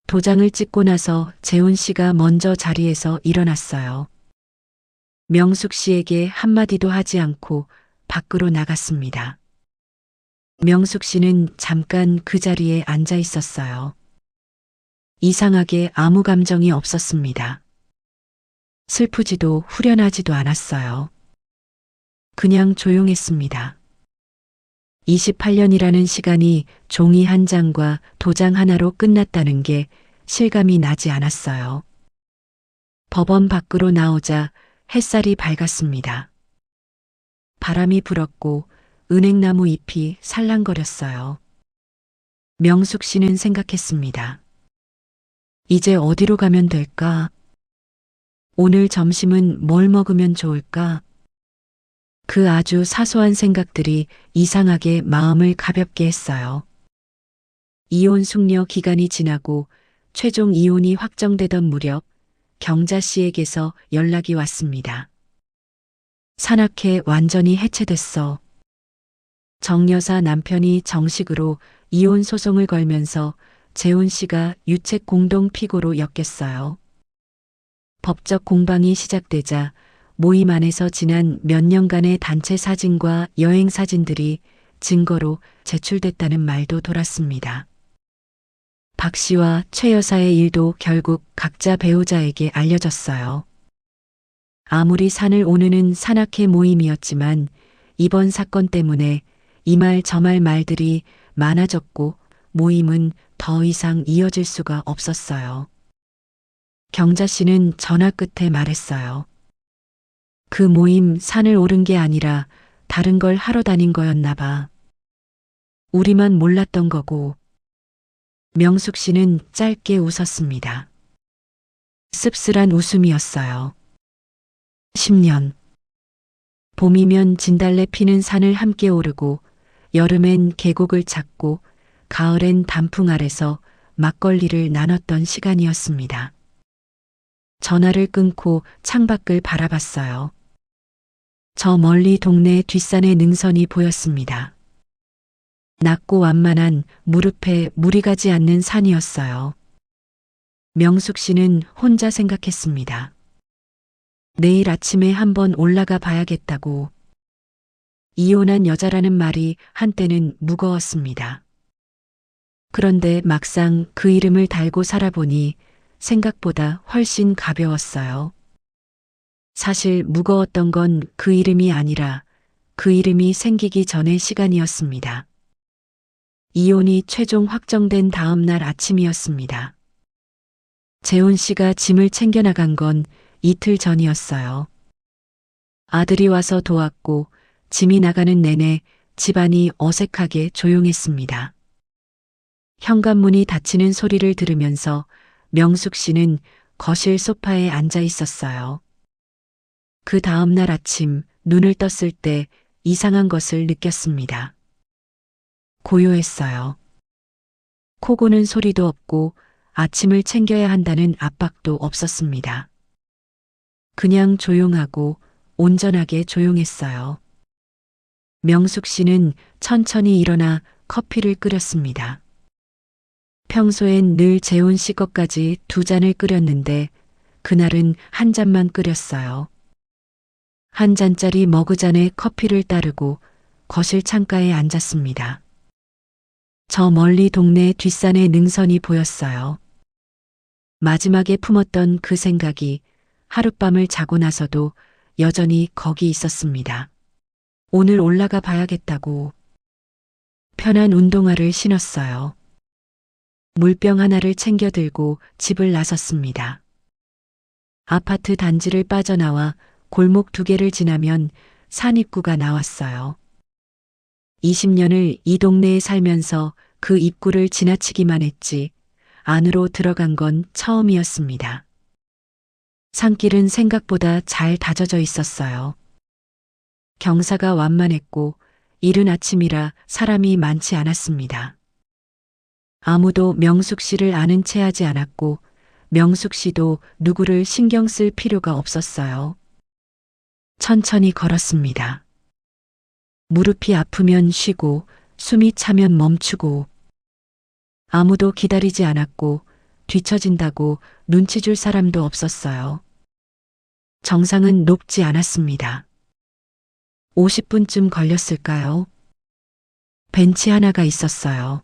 도장을 찍고 나서 재훈 씨가 먼저 자리에서 일어났어요. 명숙 씨에게 한마디도 하지 않고 밖으로 나갔습니다. 명숙 씨는 잠깐 그 자리에 앉아 있었어요. 이상하게 아무 감정이 없었습니다. 슬프지도 후련하지도 않았어요. 그냥 조용했습니다. 28년이라는 시간이 종이 한 장과 도장 하나로 끝났다는 게 실감이 나지 않았어요. 법원 밖으로 나오자 햇살이 밝았습니다. 바람이 불었고 은행나무 잎이 살랑거렸어요. 명숙 씨는 생각했습니다. 이제 어디로 가면 될까? 오늘 점심은 뭘 먹으면 좋을까? 그 아주 사소한 생각들이 이상하게 마음을 가볍게 했어요. 이혼 숙려 기간이 지나고 최종 이혼이 확정되던 무렵 경자 씨에게서 연락이 왔습니다. 산악회 완전히 해체됐어. 정 여사 남편이 정식으로 이혼 소송을 걸면서 재훈 씨가 유책 공동 피고로 엮였어요. 법적 공방이 시작되자 모임 안에서 지난 몇 년간의 단체 사진과 여행 사진들이 증거로 제출됐다는 말도 돌았습니다. 박 씨와 최 여사의 일도 결국 각자 배우자에게 알려졌어요. 아무리 산을 오르는 산악회 모임이었지만 이번 사건 때문에 이 말 저 말 말들이 많아졌고 모임은 더 이상 이어질 수가 없었어요. 경자 씨는 전화 끝에 말했어요. 그 모임 산을 오른 게 아니라 다른 걸 하러 다닌 거였나 봐. 우리만 몰랐던 거고. 명숙 씨는 짧게 웃었습니다. 씁쓸한 웃음이었어요. 10년. 봄이면 진달래 피는 산을 함께 오르고 여름엔 계곡을 찾고 가을엔 단풍 아래서 막걸리를 나눴던 시간이었습니다. 전화를 끊고 창밖을 바라봤어요. 저 멀리 동네 뒷산의 능선이 보였습니다. 낮고 완만한 무릎에 물이 가지 않는 산이었어요. 명숙 씨는 혼자 생각했습니다. 내일 아침에 한번 올라가 봐야겠다고. 이혼한 여자라는 말이 한때는 무거웠습니다. 그런데 막상 그 이름을 달고 살아보니 생각보다 훨씬 가벼웠어요. 사실 무거웠던 건 그 이름이 아니라 그 이름이 생기기 전의 시간이었습니다. 이혼이 최종 확정된 다음 날 아침이었습니다. 재훈 씨가 짐을 챙겨 나간 건 이틀 전이었어요. 아들이 와서 도왔고 짐이 나가는 내내 집안이 어색하게 조용했습니다. 현관문이 닫히는 소리를 들으면서 명숙 씨는 거실 소파에 앉아 있었어요. 그 다음 날 아침 눈을 떴을 때 이상한 것을 느꼈습니다. 고요했어요. 코 고는 소리도 없고 아침을 챙겨야 한다는 압박도 없었습니다. 그냥 조용하고 온전하게 조용했어요. 명숙 씨는 천천히 일어나 커피를 끓였습니다. 평소엔 늘 재훈 씨 것까지 2잔을 끓였는데 그날은 한 잔만 끓였어요. 한 잔짜리 머그잔에 커피를 따르고 거실 창가에 앉았습니다. 저 멀리 동네 뒷산의 능선이 보였어요. 마지막에 품었던 그 생각이 하룻밤을 자고 나서도 여전히 거기 있었습니다. 오늘 올라가 봐야겠다고. 편한 운동화를 신었어요. 물병 하나를 챙겨 들고 집을 나섰습니다. 아파트 단지를 빠져나와 골목 2개를 지나면 산 입구가 나왔어요. 20년을 이 동네에 살면서 그 입구를 지나치기만 했지 안으로 들어간 건 처음이었습니다. 산길은 생각보다 잘 다져져 있었어요. 경사가 완만했고 이른 아침이라 사람이 많지 않았습니다. 아무도 명숙 씨를 아는 체 하지 않았고 명숙 씨도 누구를 신경 쓸 필요가 없었어요. 천천히 걸었습니다. 무릎이 아프면 쉬고 숨이 차면 멈추고 아무도 기다리지 않았고 뒤처진다고 눈치 줄 사람도 없었어요. 정상은 높지 않았습니다. 50분쯤 걸렸을까요? 벤치 하나가 있었어요.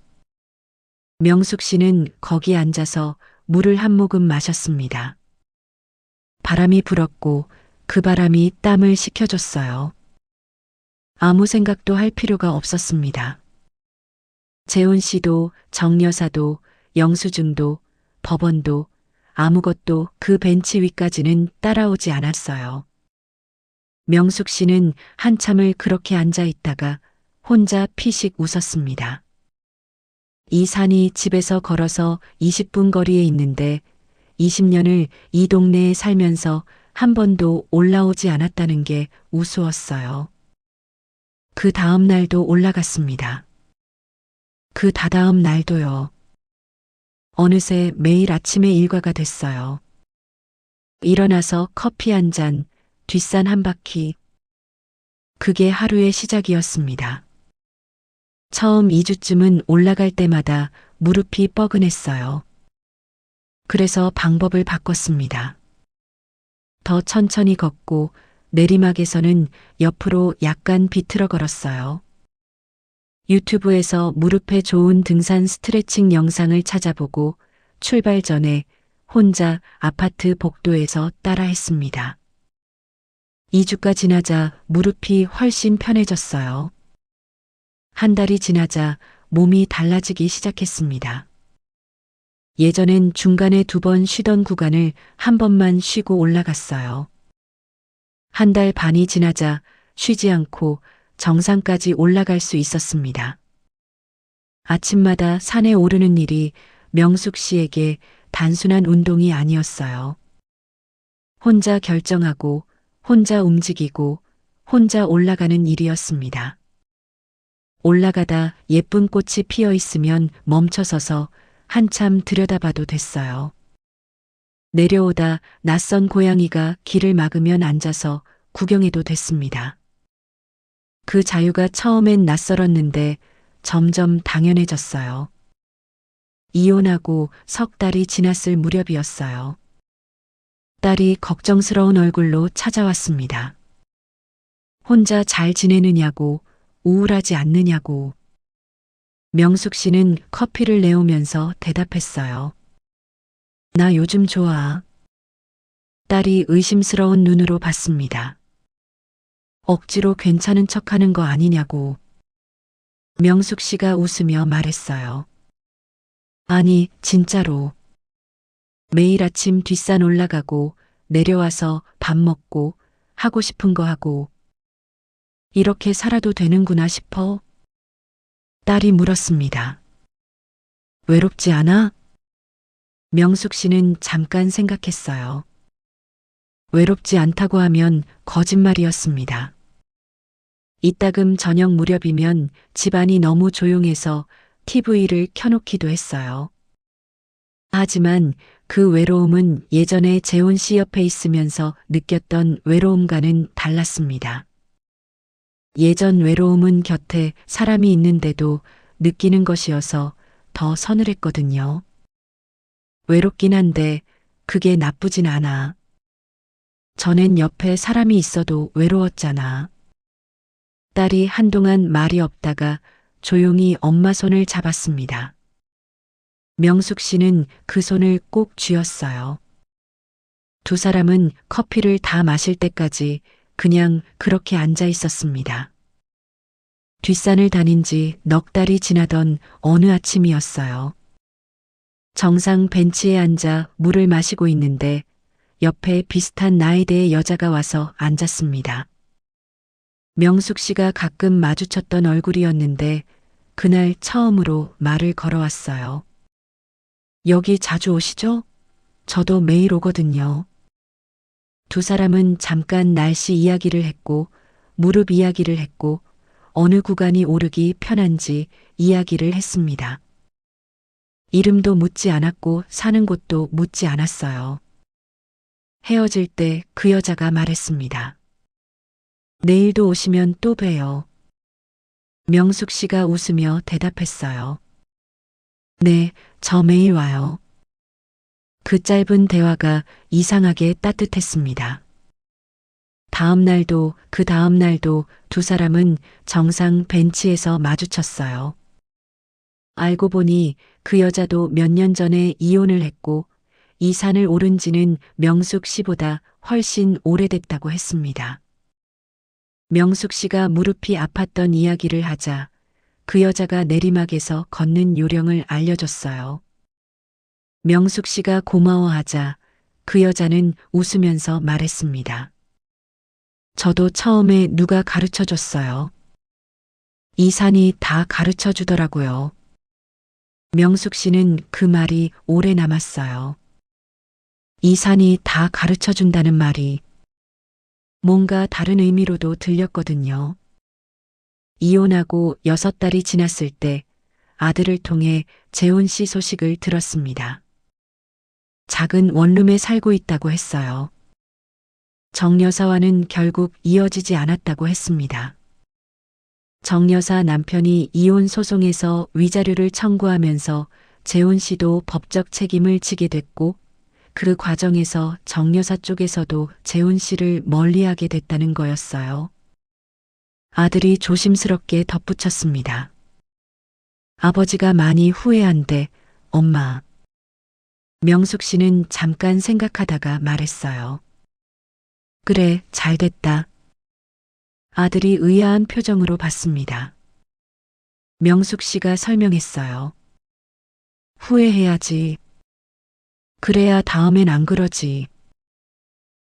명숙 씨는 거기 앉아서 물을 한 모금 마셨습니다. 바람이 불었고 그 바람이 땀을 식혀줬어요. 아무 생각도 할 필요가 없었습니다. 재훈 씨도 정 여사도 영수증도 법원도 아무것도 그 벤치 위까지는 따라오지 않았어요. 명숙 씨는 한참을 그렇게 앉아 있다가 혼자 피식 웃었습니다. 이 산이 집에서 걸어서 20분 거리에 있는데 20년을 이 동네에 살면서 한 번도 올라오지 않았다는 게 우스웠어요. 그 다음 날도 올라갔습니다. 그 다다음 날도요. 어느새 매일 아침에 일과가 됐어요. 일어나서 커피 한 잔, 뒷산 한 바퀴. 그게 하루의 시작이었습니다. 처음 2주쯤은 올라갈 때마다 무릎이 뻐근했어요. 그래서 방법을 바꿨습니다. 더 천천히 걷고 내리막에서는 옆으로 약간 비틀어 걸었어요. 유튜브에서 무릎에 좋은 등산 스트레칭 영상을 찾아보고 출발 전에 혼자 아파트 복도에서 따라했습니다. 2주가 지나자 무릎이 훨씬 편해졌어요. 한 달이 지나자 몸이 달라지기 시작했습니다. 예전엔 중간에 2번 쉬던 구간을 한 번만 쉬고 올라갔어요. 한 달 반이 지나자 쉬지 않고 정상까지 올라갈 수 있었습니다. 아침마다 산에 오르는 일이 명숙 씨에게 단순한 운동이 아니었어요. 혼자 결정하고, 혼자 움직이고, 혼자 올라가는 일이었습니다. 올라가다 예쁜 꽃이 피어 있으면 멈춰서서 한참 들여다봐도 됐어요. 내려오다 낯선 고양이가 길을 막으면 앉아서 구경해도 됐습니다. 그 자유가 처음엔 낯설었는데 점점 당연해졌어요. 이혼하고 석 달이 지났을 무렵이었어요. 딸이 걱정스러운 얼굴로 찾아왔습니다. 혼자 잘 지내느냐고, 우울하지 않느냐고. 명숙 씨는 커피를 내오면서 대답했어요. 나 요즘 좋아. 딸이 의심스러운 눈으로 봤습니다. 억지로 괜찮은 척하는 거 아니냐고. 명숙 씨가 웃으며 말했어요. 아니, 진짜로. 매일 아침 뒷산 올라가고 내려와서 밥 먹고 하고 싶은 거 하고 이렇게 살아도 되는구나 싶어? 딸이 물었습니다. 외롭지 않아? 명숙 씨는 잠깐 생각했어요. 외롭지 않다고 하면 거짓말이었습니다. 이따금 저녁 무렵이면 집안이 너무 조용해서 TV를 켜놓기도 했어요. 하지만 그 외로움은 예전에 재훈 씨 옆에 있으면서 느꼈던 외로움과는 달랐습니다. 예전 외로움은 곁에 사람이 있는데도 느끼는 것이어서 더 서늘했거든요. 외롭긴 한데 그게 나쁘진 않아. 전엔 옆에 사람이 있어도 외로웠잖아. 딸이 한동안 말이 없다가 조용히 엄마 손을 잡았습니다. 명숙 씨는 그 손을 꼭 쥐었어요. 두 사람은 커피를 다 마실 때까지 그냥 그렇게 앉아 있었습니다. 뒷산을 다닌 지 넉 달이 지나던 어느 아침이었어요. 정상 벤치에 앉아 물을 마시고 있는데 옆에 비슷한 나이대의 여자가 와서 앉았습니다. 명숙 씨가 가끔 마주쳤던 얼굴이었는데 그날 처음으로 말을 걸어왔어요. 여기 자주 오시죠? 저도 매일 오거든요. 두 사람은 잠깐 날씨 이야기를 했고 무릎 이야기를 했고 어느 구간이 오르기 편한지 이야기를 했습니다. 이름도 묻지 않았고 사는 곳도 묻지 않았어요. 헤어질 때 그 여자가 말했습니다. 내일도 오시면 또 봬요. 명숙 씨가 웃으며 대답했어요. 네, 저 매일 와요. 그 짧은 대화가 이상하게 따뜻했습니다. 다음 날도 그 다음 날도 두 사람은 정상 벤치에서 마주쳤어요. 알고 보니 그 여자도 몇 년 전에 이혼을 했고 이 산을 오른 지는 명숙 씨보다 훨씬 오래됐다고 했습니다. 명숙 씨가 무릎이 아팠던 이야기를 하자 그 여자가 내리막에서 걷는 요령을 알려줬어요. 명숙 씨가 고마워하자 그 여자는 웃으면서 말했습니다. 저도 처음에 누가 가르쳐 줬어요. 이 산이 다 가르쳐 주더라고요. 명숙 씨는 그 말이 오래 남았어요. 이 산이 다 가르쳐 준다는 말이 뭔가 다른 의미로도 들렸거든요. 이혼하고 6달이 지났을 때 아들을 통해 재훈 씨 소식을 들었습니다. 작은 원룸에 살고 있다고 했어요. 정 여사와는 결국 이어지지 않았다고 했습니다. 정 여사 남편이 이혼 소송에서 위자료를 청구하면서 재훈 씨도 법적 책임을 지게 됐고 그 과정에서 정 여사 쪽에서도 재훈 씨를 멀리하게 됐다는 거였어요. 아들이 조심스럽게 덧붙였습니다. 아버지가 많이 후회한대, 엄마. 명숙 씨는 잠깐 생각하다가 말했어요. 그래, 잘 됐다. 아들이 의아한 표정으로 봤습니다. 명숙 씨가 설명했어요. 후회해야지. 그래야 다음엔 안 그러지.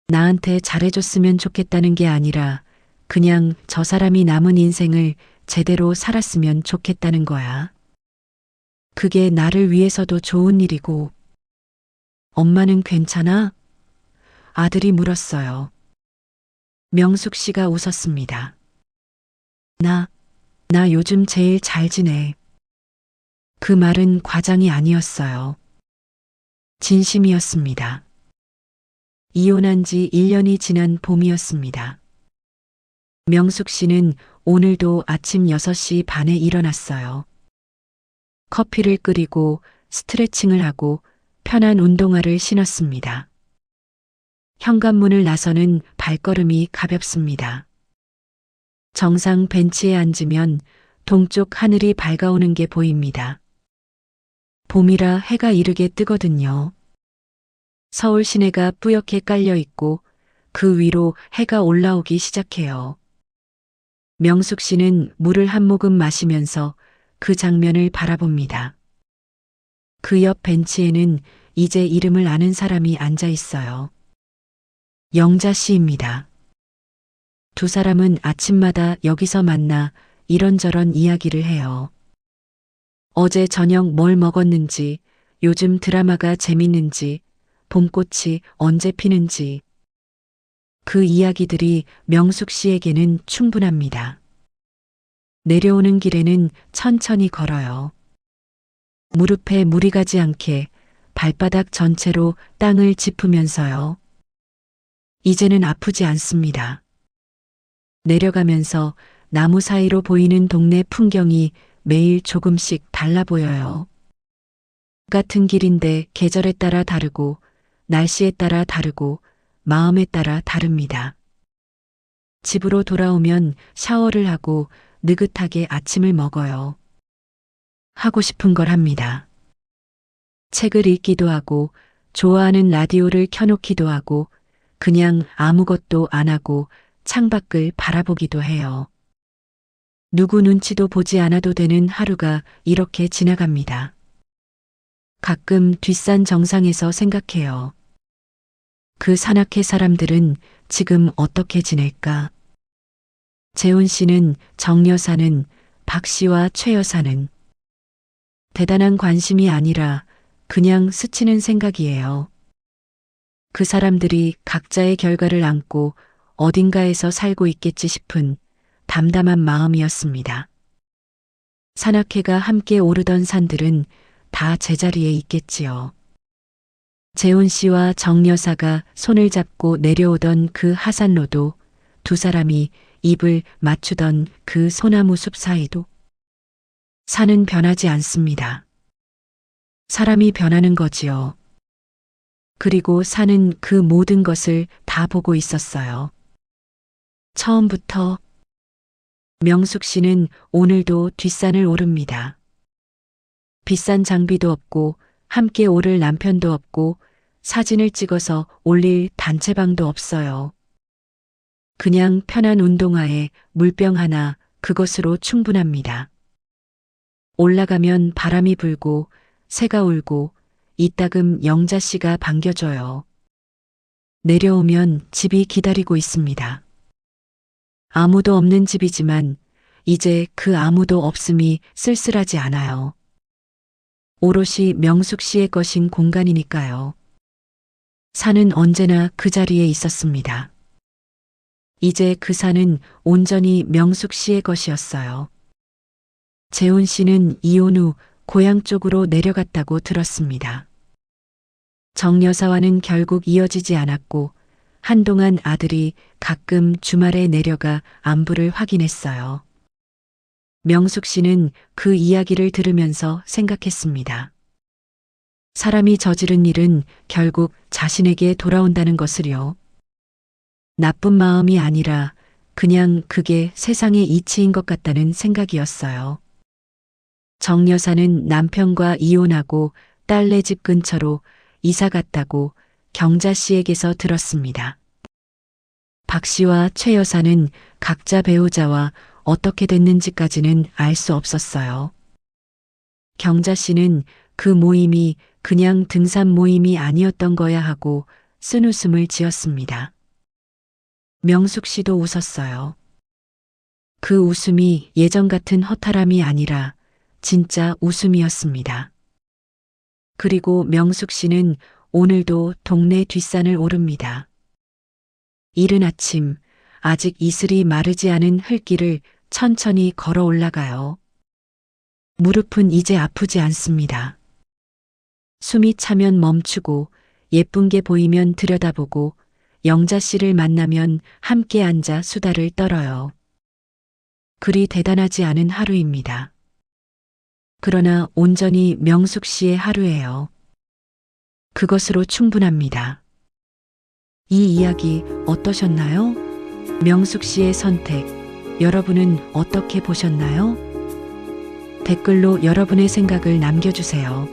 나한테 잘해줬으면 좋겠다는 게 아니라 그냥 저 사람이 남은 인생을 제대로 살았으면 좋겠다는 거야. 그게 나를 위해서도 좋은 일이고. 엄마는 괜찮아? 아들이 물었어요. 명숙 씨가 웃었습니다. 나 요즘 제일 잘 지내. 그 말은 과장이 아니었어요. 진심이었습니다. 이혼한 지 1년이 지난 봄이었습니다. 명숙 씨는 오늘도 아침 6시 반에 일어났어요. 커피를 끓이고 스트레칭을 하고 편한 운동화를 신었습니다. 현관문을 나서는 발걸음이 가볍습니다. 정상 벤치에 앉으면 동쪽 하늘이 밝아오는 게 보입니다. 봄이라 해가 이르게 뜨거든요. 서울 시내가 뿌옇게 깔려 있고 그 위로 해가 올라오기 시작해요. 명숙 씨는 물을 한 모금 마시면서 그 장면을 바라봅니다. 그 옆 벤치에는 이제 이름을 아는 사람이 앉아 있어요. 영자 씨입니다. 두 사람은 아침마다 여기서 만나 이런저런 이야기를 해요. 어제 저녁 뭘 먹었는지, 요즘 드라마가 재밌는지, 봄꽃이 언제 피는지. 그 이야기들이 명숙 씨에게는 충분합니다. 내려오는 길에는 천천히 걸어요. 무릎에 무리 가지 않게 발바닥 전체로 땅을 짚으면서요. 이제는 아프지 않습니다. 내려가면서 나무 사이로 보이는 동네 풍경이 매일 조금씩 달라 보여요. 같은 길인데 계절에 따라 다르고 날씨에 따라 다르고 마음에 따라 다릅니다. 집으로 돌아오면 샤워를 하고 느긋하게 아침을 먹어요. 하고 싶은 걸 합니다. 책을 읽기도 하고 좋아하는 라디오를 켜놓기도 하고 그냥 아무것도 안 하고 창밖을 바라보기도 해요. 누구 눈치도 보지 않아도 되는 하루가 이렇게 지나갑니다. 가끔 뒷산 정상에서 생각해요. 그 산악회 사람들은 지금 어떻게 지낼까? 재훈 씨는, 정 여사는, 박 씨와 최 여사는 대단한 관심이 아니라 그냥 스치는 생각이에요. 그 사람들이 각자의 결과를 안고 어딘가에서 살고 있겠지 싶은 담담한 마음이었습니다. 산악회가 함께 오르던 산들은 다 제자리에 있겠지요. 재훈 씨와 정 여사가 손을 잡고 내려오던 그 하산로도, 두 사람이 입을 맞추던 그 소나무 숲 사이도. 산은 변하지 않습니다. 사람이 변하는 거지요. 그리고 산은 그 모든 것을 다 보고 있었어요. 처음부터. 명숙 씨는 오늘도 뒷산을 오릅니다. 비싼 장비도 없고 함께 오를 남편도 없고 사진을 찍어서 올릴 단체방도 없어요. 그냥 편한 운동화에 물병 하나, 그것으로 충분합니다. 올라가면 바람이 불고 새가 울고 이따금 영자 씨가 반겨줘요. 내려오면 집이 기다리고 있습니다. 아무도 없는 집이지만 이제 그 아무도 없음이 쓸쓸하지 않아요. 오롯이 명숙 씨의 것인 공간이니까요. 산은 언제나 그 자리에 있었습니다. 이제 그 산은 온전히 명숙 씨의 것이었어요. 재훈 씨는 이혼 후 고향 쪽으로 내려갔다고 들었습니다. 정 여사와는 결국 이어지지 않았고 한동안 아들이 가끔 주말에 내려가 안부를 확인했어요. 명숙 씨는 그 이야기를 들으면서 생각했습니다. 사람이 저지른 일은 결국 자신에게 돌아온다는 것을요. 나쁜 마음이 아니라 그냥 그게 세상의 이치인 것 같다는 생각이었어요. 정 여사는 남편과 이혼하고 딸네 집 근처로 이사 갔다고 경자 씨에게서 들었습니다. 박 씨와 최 여사는 각자 배우자와 어떻게 됐는지까지는 알 수 없었어요. 경자 씨는 그 모임이 그냥 등산 모임이 아니었던 거야 하고 쓴웃음을 지었습니다. 명숙 씨도 웃었어요. 그 웃음이 예전 같은 허탈함이 아니라 진짜 웃음이었습니다. 그리고 명숙 씨는 오늘도 동네 뒷산을 오릅니다. 이른 아침, 아직 이슬이 마르지 않은 흙길을 천천히 걸어 올라가요. 무릎은 이제 아프지 않습니다. 숨이 차면 멈추고 예쁜 게 보이면 들여다보고 영자 씨를 만나면 함께 앉아 수다를 떨어요. 그리 대단하지 않은 하루입니다. 그러나 온전히 명숙 씨의 하루예요. 그것으로 충분합니다. 이 이야기 어떠셨나요? 명숙 씨의 선택, 여러분은 어떻게 보셨나요? 댓글로 여러분의 생각을 남겨주세요.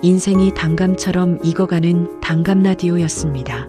인생이 단감처럼 익어가는 단감 라디오였습니다.